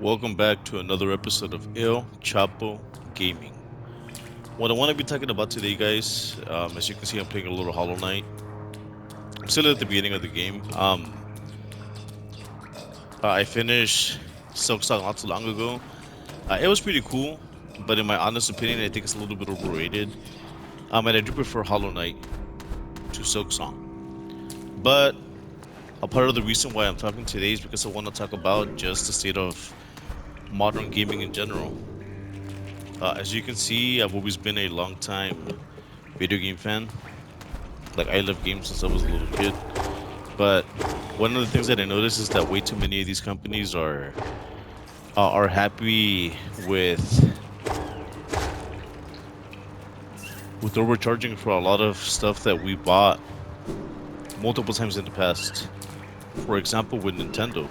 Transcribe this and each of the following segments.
Welcome back to another episode of El Chapo Gaming. What I want to be talking about today, guys, as you can see, I'm playing a little Hollow Knight. I'm still at the beginning of the game. I finished Silk Song not too long ago. It was pretty cool, but in my honest opinion, I think it's a little bit overrated. And I do prefer Hollow Knight to Silk Song. But a part of the reason why I'm talking today is because I want to talk about just the state of modern gaming in general. As you can see, I've always been a long time video game fan. Like I love games since I was a little kid. But one of the things that I noticed is that way too many of these companies are happy with overcharging for a lot of stuff that we bought multiple times in the past. For example, with Nintendo,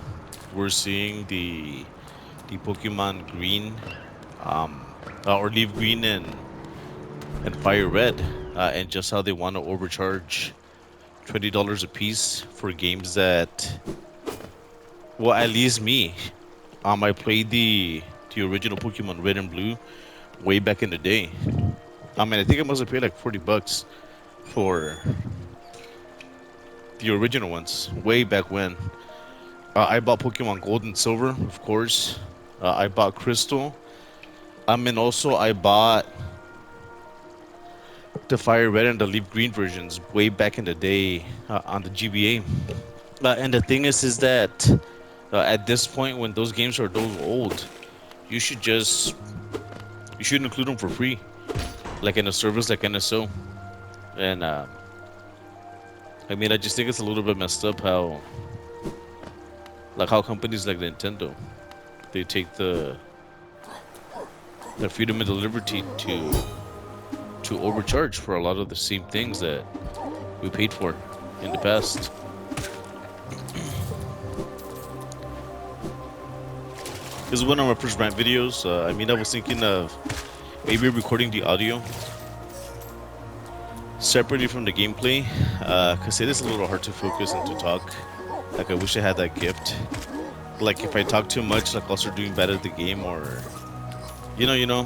we're seeing the Pokemon Green, or Leaf Green and Fire Red, and just how they want to overcharge $20 a piece for games that, well, at least me, I played the original Pokemon Red and Blue way back in the day. I think I must have paid like $40 for the original ones way back when. I bought Pokemon Gold and Silver, of course. I bought Crystal. And also I bought the Fire Red and the Leaf Green versions way back in the day on the GBA. And the thing is that at this point, when those games are those old, you should just you should include them for free, like in a service like NSO. And I just think it's a little bit messed up how companies like Nintendo, they take the freedom and the liberty to overcharge for a lot of the same things that we paid for in the past. This is one of my first rant videos. I was thinking of maybe recording the audio separately from the gameplay, because it is a little hard to focus and to talk. Like, I wish I had that gift. Like, if I talk too much, like, I'll start doing bad at the game, or you know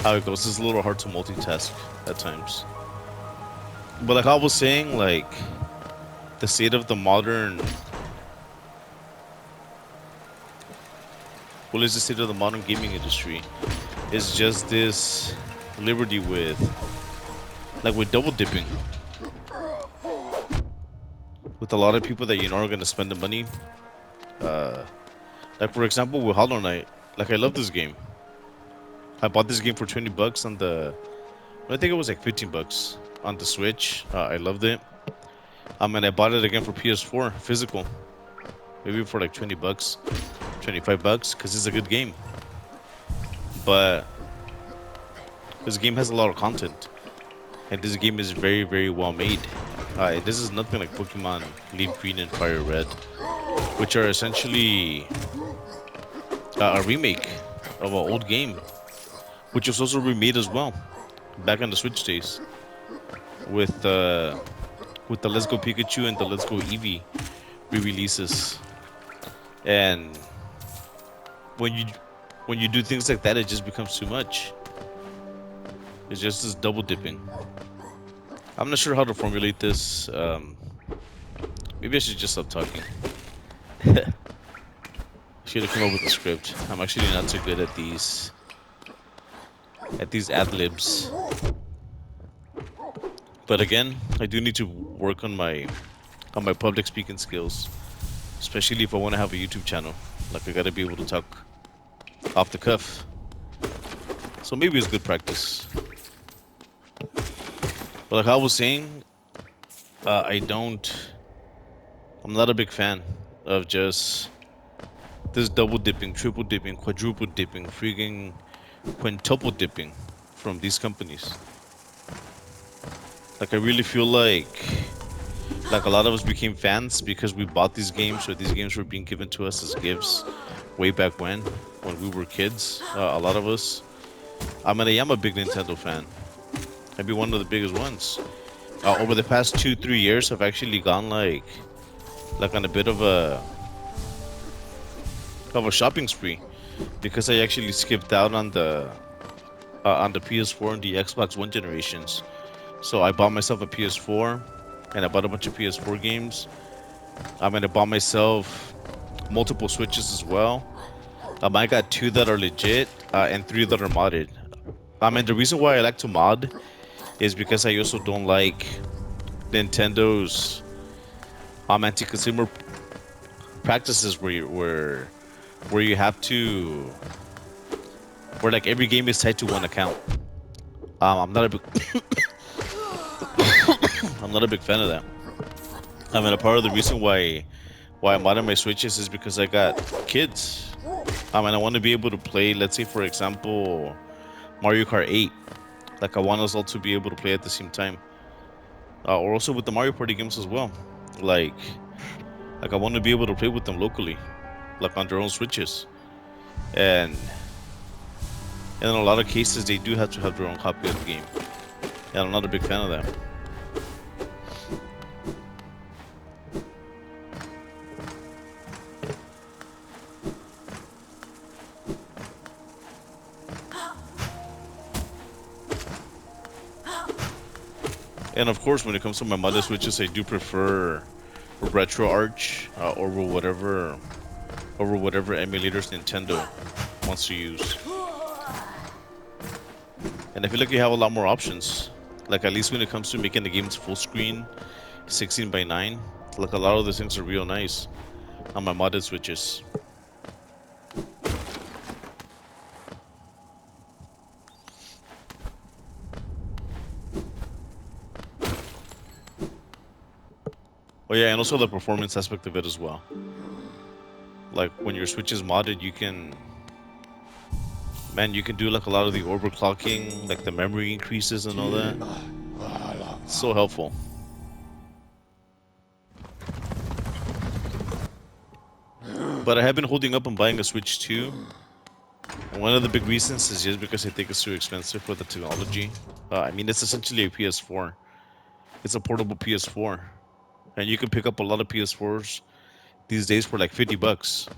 how it goes. It's a little hard to multitask at times. But like I was saying, like, the state of the modern, well, is the state of the modern gaming industry is just this liberty with double dipping with a lot of people that are going to spend the money. Uh, like for example, with Hollow Knight, like I love this game. I bought this game for $20 on I think it was like $15 on the Switch. I loved it. And I bought it again for PS4 physical, maybe for like $20, $25, because it's a good game. But this game has a lot of content, and this game is very, very well made. This is nothing like Pokemon Leaf Green and Fire Red, which are essentially a remake of an old game, which was also remade as well back on the Switch days with the Let's Go Pikachu and the Let's Go Eevee re-releases. And when you do things like that, it just becomes too much. It's just this double dipping. I'm not sure how to formulate this. Maybe I should just stop talking. Should have come up with a script. I'm actually not too good at these ad libs. But again, I do need to work on my public speaking skills, especially if I want to have a YouTube channel. Like, I gotta be able to talk off the cuff. So maybe it's good practice. But like I was saying, I'm not a big fan of just this double dipping, triple dipping, quadruple dipping, freaking quintuple dipping from these companies. Like, I really feel like a lot of us became fans because we bought these games, or these games were being given to us as gifts way back when we were kids. A lot of us. I am a big Nintendo fan. Maybe one of the biggest ones. Over the past 2-3 years, I've actually gone like on a bit of a of a shopping spree because I actually skipped out on the PS4 and the Xbox One generations. So I bought myself a PS4, and I bought a bunch of PS4 games. And I bought myself multiple Switches as well. I got two that are legit, and three that are modded. The reason why I like to mod is because I also don't like Nintendo's anti-consumer practices where you have to where like every game is tied to one account. I'm not a big I'm not a big fan of that. A part of the reason why I'm modding my Switches is because I got kids. And I want to be able to play, let's say for example, Mario Kart 8. Like I want us all to be able to play at the same time. Or also with the Mario Party games as well. Like like I want to be able to play with them locally, like on their own Switches. And in a lot of cases they do have to have their own copy of the game. And I'm not a big fan of that. And of course, when it comes to my modded Switches, I do prefer RetroArch over whatever emulators Nintendo wants to use. And I feel like you have a lot more options. Like at least when it comes to making the games full screen, 16:9, like a lot of those things are real nice on my modded Switches. Oh yeah, and also the performance aspect of it as well. Like when your Switch is modded, you can do like a lot of the overclocking, like the memory increases and all that. It's so helpful. But I have been holding up on buying a Switch too. And one of the big reasons is just because I think it's too expensive for the technology. It's essentially a PS4. It's a portable PS4. And you can pick up a lot of PS4s these days for like $50.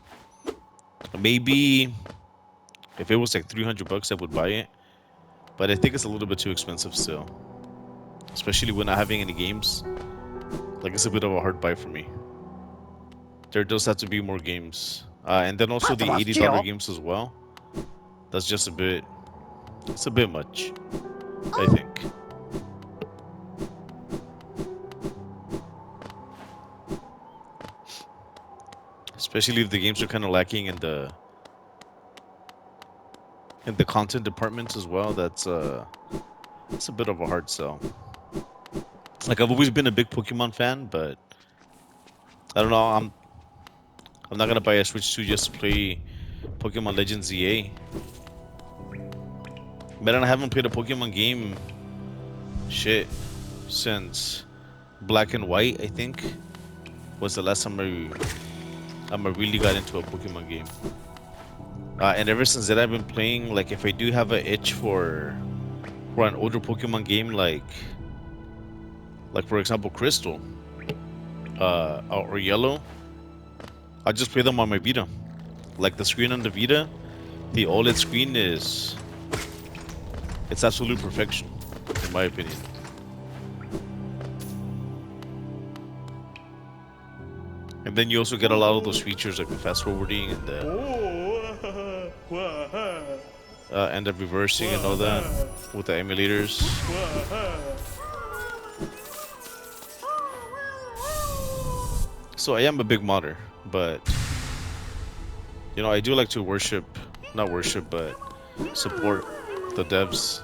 Maybe if it was like $300, I would buy it. But I think it's a little bit too expensive still. Especially when not having any games. Like it's a bit of a hard buy for me. There does have to be more games. And then also the $80 games as well. That's just it's a bit much, I think. Especially if the games are kind of lacking in the content departments as well. It's a bit of a hard sell. Like I've always been a big Pokemon fan, but I don't know. I'm not gonna buy a Switch 2 just to play Pokemon Legends ZA. Man, I haven't played a Pokemon game since Black and White. I think was the last time I really got into a Pokemon game. And ever since then, I've been playing. Like, if I do have an itch for an older Pokemon game, like for example, Crystal, or Yellow, I just play them on my Vita. Like the screen on the Vita, the OLED screen it's absolute perfection, in my opinion. And then you also get a lot of those features like the fast forwarding and the reversing and all that with the emulators. So I am a big modder, but I do like to not worship, but support the devs.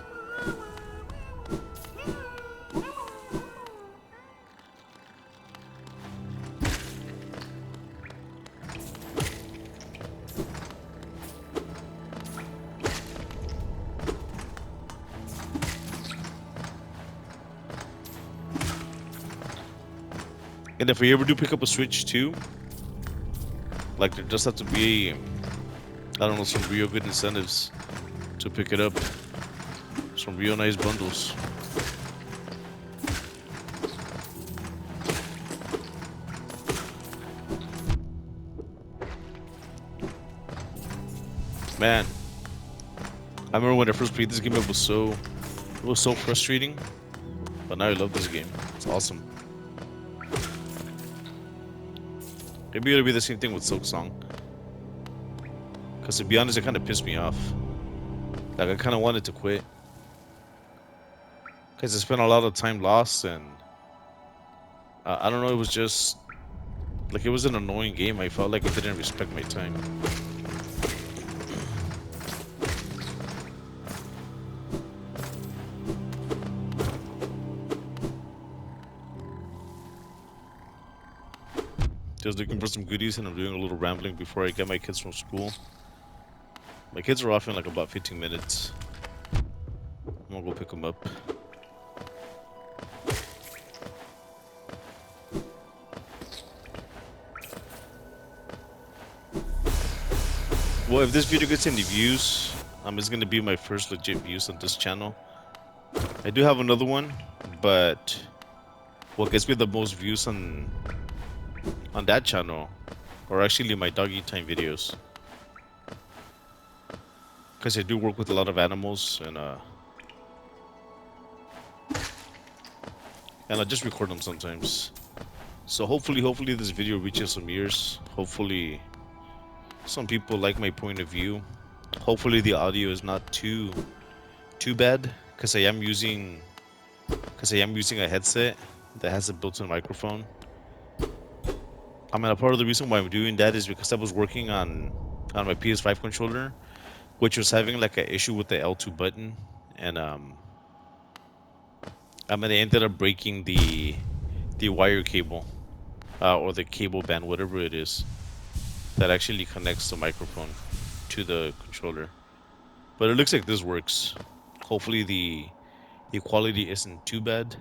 And if we ever do pick up a Switch too, like there does have to be, I don't know, some real good incentives to pick it up. Some real nice bundles. Man, I remember when I first played this game, it was so frustrating. But now I love this game. It's awesome. Maybe it'll be the same thing with Silksong. Because to be honest, it kind of pissed me off. Like, I kind of wanted to quit. Because I spent a lot of time lost, and I don't know, it was just like, it was an annoying game. I felt like it didn't respect my time. Just looking for some goodies, and I'm doing a little rambling before I get my kids from school. My kids are off in like about 15 minutes. I'm gonna go pick them up. Well, if this video gets any views, it's gonna be my first legit views on this channel. I do have another one, but what gets me the most views on that channel are actually my doggy time videos. Because I do work with a lot of animals, and I just record them sometimes. So hopefully this video reaches some ears. Hopefully some people like my point of view. Hopefully the audio is not too bad, because I am using a headset that has a built-in microphone. I mean, a part of the reason why I'm doing that is because I was working on my PS5 controller, which was having like an issue with the L2 button, and I ended up breaking the wire cable, or the cable band, whatever it is, that actually connects the microphone to the controller. But it looks like this works. Hopefully the quality isn't too bad.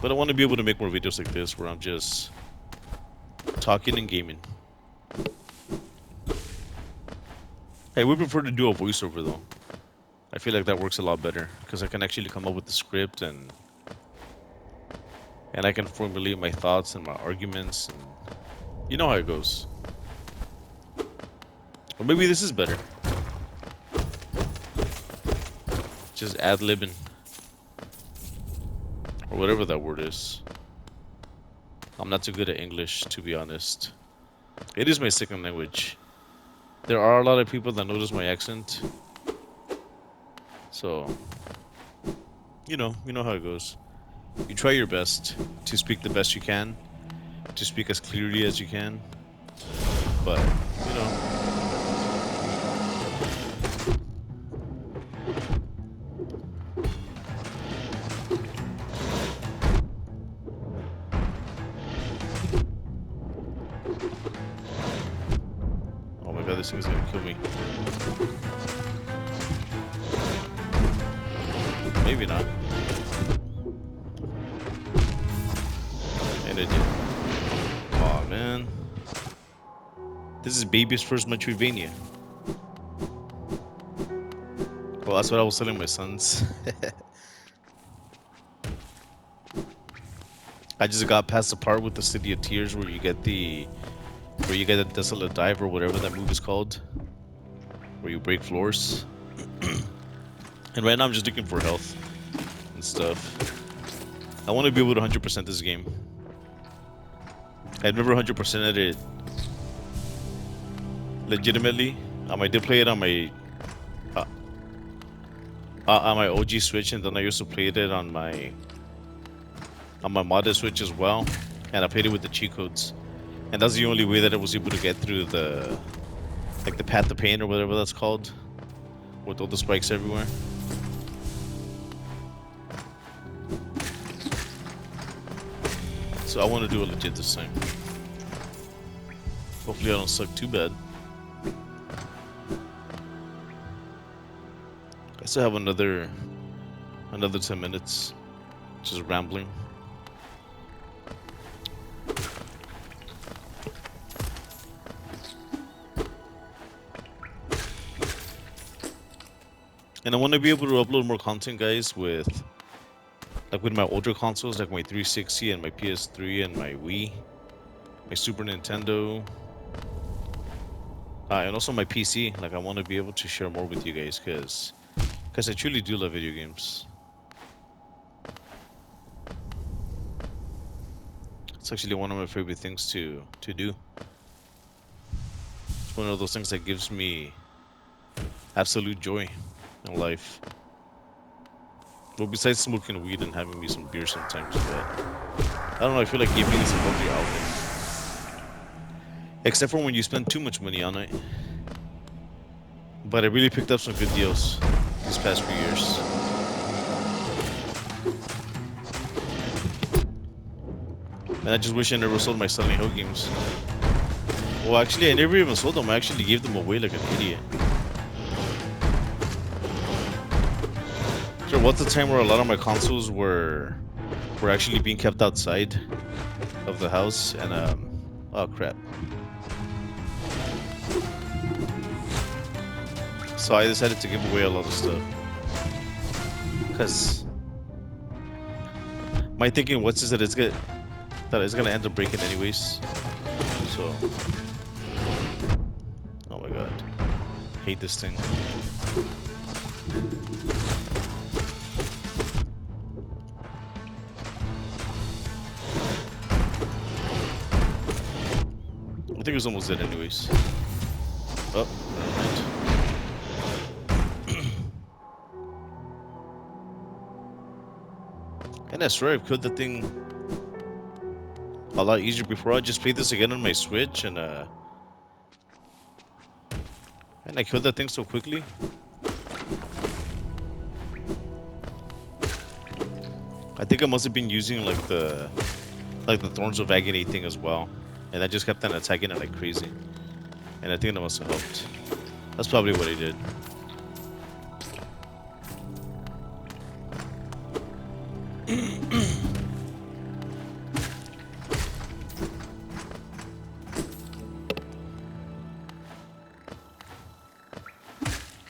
But I want to be able to make more videos like this, where I'm just talking and gaming. Hey, we prefer to do a voiceover though. I feel like that works a lot better, because I can actually come up with the script, and I can formulate my thoughts and my arguments, and you know how it goes. Or maybe this is better. Just ad-libbing. Or whatever that word is. I'm not too good at English, to be honest. It is my second language. There are a lot of people that notice my accent. So, you know how it goes. You try your best to speak the best you can, to speak as clearly as you can. But, you know. Oh my god, this thing's gonna kill me. Maybe not. And it did. Aw, man. This is baby's first Metroidvania. Well, that's what I was telling my sons. I just got past the part with the City of Tears where you get the Desolate Dive, or whatever that move is called, where you break floors. And right now I'm just looking for health and stuff. I want to be able to 100% this game. I've never 100%ed it legitimately. I did play it on my OG Switch, and then I used to play it on my modded Switch as well, and I played it with the cheat codes, and that's the only way that I was able to get through the Path of Pain, or whatever that's called, with all the spikes everywhere. So I want to do it legit this time. Hopefully I don't suck too bad. I still have another 10 minutes just rambling. And I want to be able to upload more content, guys, with my older consoles, like my 360 and my PS3 and my Wii, my Super Nintendo. And also my PC. Like I want to be able to share more with you guys, cause I truly do love video games. It's actually one of my favorite things to do. It's one of those things that gives me absolute joy in life. Well, besides smoking weed and having me some beer sometimes, but I don't know. I feel like gaming is a healthy outlet, except for when you spend too much money on it. But I really picked up some good deals these past few years. And I just wish I never sold my Silent Hill games. Well, actually, I never even sold them. I actually gave them away like an idiot. There was a time where a lot of my consoles were actually being kept outside of the house, and oh crap. So I decided to give away a lot of stuff. Cause my thinking was is that it's gonna end up breaking anyways. So oh my god. Hate this thing. I think it was almost dead anyways. Oh, never mind. And I swear I've killed the thing a lot easier before. I just played this again on my Switch and I killed that thing so quickly. I think I must have been using like the Thorns of Agony thing as well. And I just kept on attacking it like crazy. And I think that must have helped. That's probably what I did.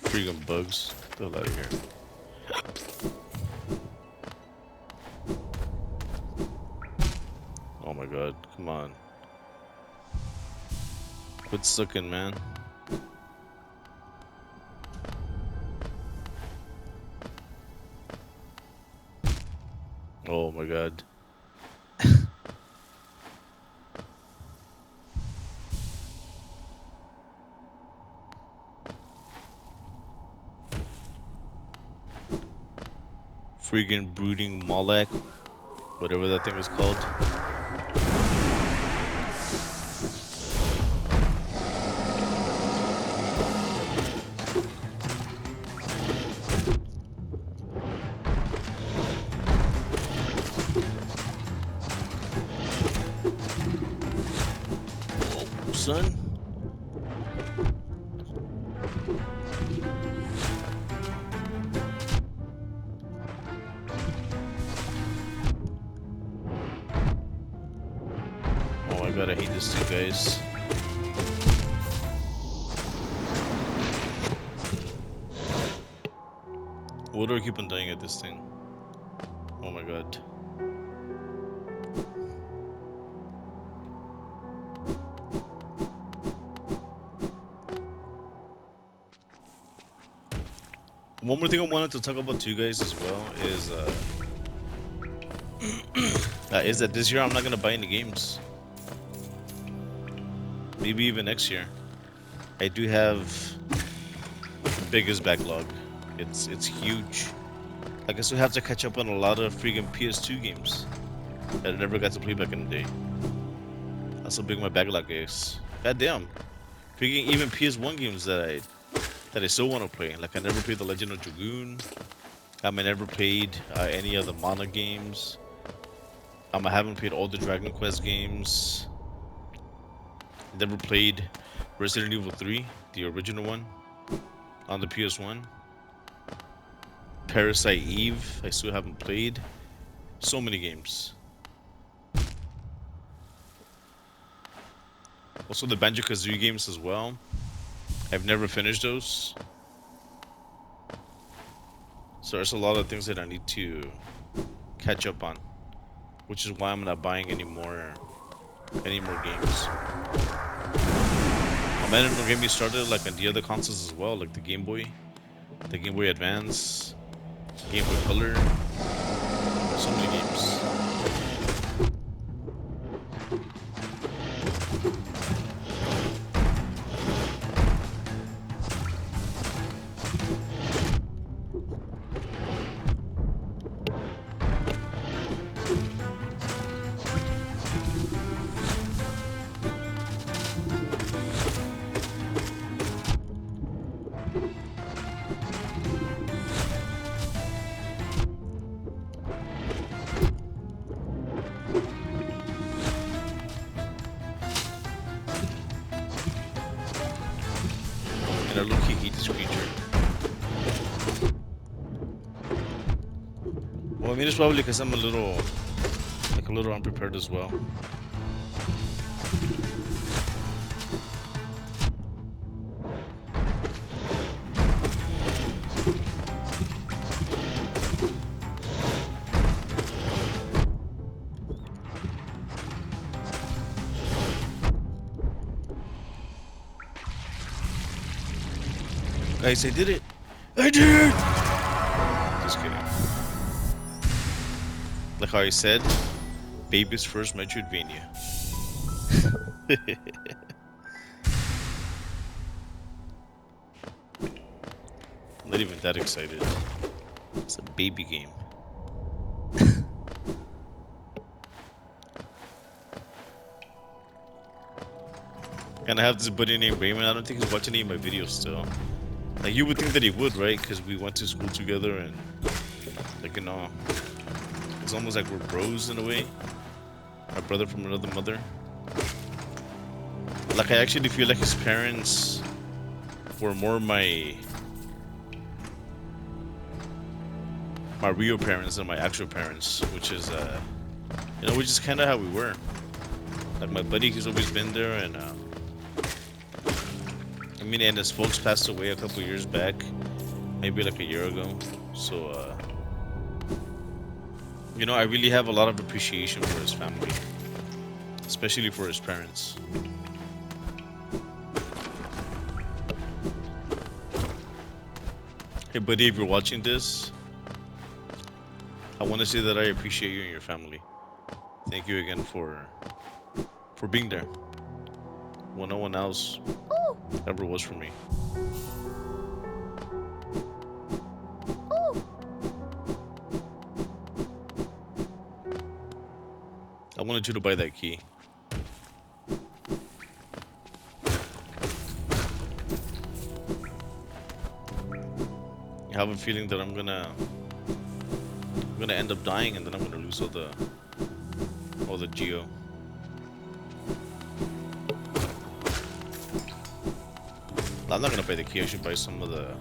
Freaking bugs. Get the hell out of here. Oh my god, come on. Quit sucking, man. Oh my god. Freaking brooding Moloch, whatever that thing is called. Oh, son. Oh my god, I hate this thing, guys. Why do I keep on dying at this thing? Oh my god. One more thing I wanted to talk about to you guys as well is that this year I'm not gonna buy any games. Maybe even next year. I do have the biggest backlog. It's huge. I guess we have to catch up on a lot of freaking PS2 games that I never got to play back in the day. That's how big my backlog is. God damn. Freaking even PS1 games that I still want to play. Like I never played The Legend of Dragoon. I never played any of the Mana games. I haven't played all the Dragon Quest games. Never played Resident Evil 3, the original one, on the PS1. Parasite Eve, I still haven't played. So many games. Also the Banjo-Kazooie games as well. I've never finished those. So there's a lot of things that I need to catch up on. Which is why I'm not buying any more games. Oh Man, don't get me started like on the other consoles as well, like the Game Boy Advance, Game Boy Color, so many games. And I low-key hate this creature. Well, I mean, it's probably because I'm a little unprepared as well. Guys, I did it! I did it! Just kidding. Like how I said, baby's first Metroidvania. I'm not even that excited. It's a baby game. And I have this buddy named Raymond. I don't think he's watching any of my videos still. Like, you would think that he would, right? Because we went to school together and, like, you know, it's almost like we're bros in a way. My brother from another mother. Like, I actually feel like his parents were more my real parents than my actual parents, which is, you know, which is kind of how we were. Like, my buddy, he's always been there, and, I mean, and his folks passed away a couple years back, maybe like a year ago. So, you know, I really have a lot of appreciation for his family, especially for his parents. Hey, buddy, if you're watching this, I want to say that I appreciate you and your family. Thank you again for being there when no one else ever was for me. I wanted you to buy that key. I have a feeling that I'm gonna end up dying, and then I'm gonna lose all the geo. I'm not gonna buy the key. I should buy some of the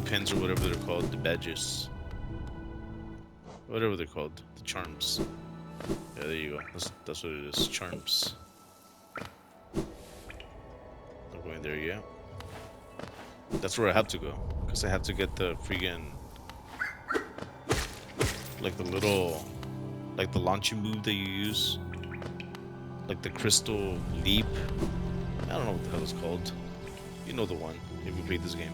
pins or whatever they're called, the badges, whatever they're called, the charms. Yeah, there you go. That's what it is, charms. Not going there yet. That's where I have to go, because I have to get the freaking, like the little, like the launching move that you use, like the crystal leap. I don't know what the hell it's called. You know the one, if you played this game.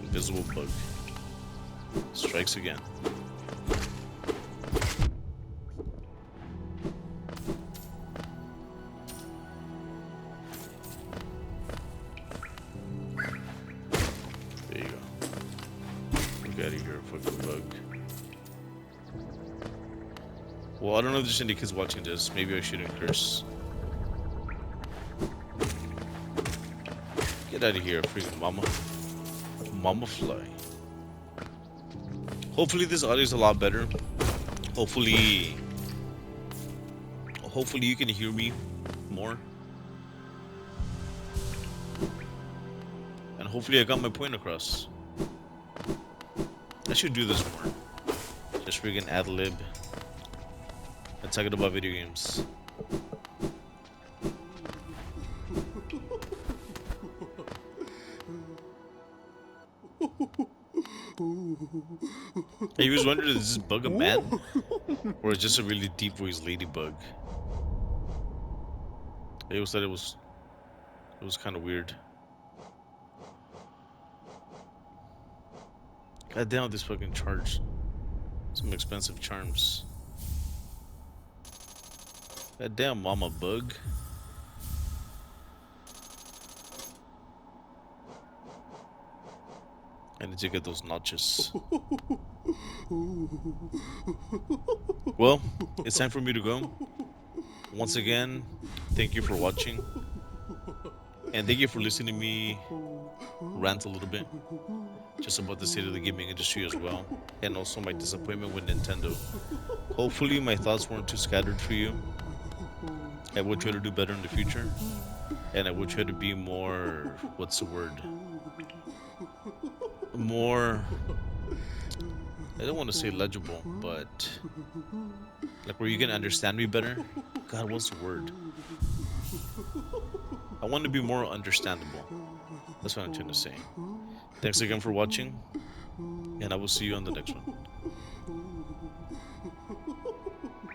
Invisible bug. Strikes again. There you go. Get out of here, fucking bug. Well, I don't know if there's any kids watching this. Maybe I shouldn't curse. Get out of here, freaking mama. Mama fly. Hopefully this audio is a lot better. Hopefully you can hear me more. And hopefully I got my point across. I should do this more. Just freaking ad-lib. And talking about video games. Hey, you was wondering, is this bug a man? Or is just a really deep voiced ladybug? They always said it was kind of weird. God damn, this fucking charge. Some expensive charms. God damn, mama bug. I need to get those notches. Well, it's time for me to go. Once again, thank you for watching. And thank you for listening to me rant a little bit. Just about the state of the gaming industry as well. And also my disappointment with Nintendo. Hopefully my thoughts weren't too scattered for you. I will try to do better in the future. And I will try to be more, what's the word? More, I don't want to say legible, but like where you can understand me better. God, what's the word? I want to be more understandable. That's what I'm trying to say. Thanks again for watching, and I will see you on the next one.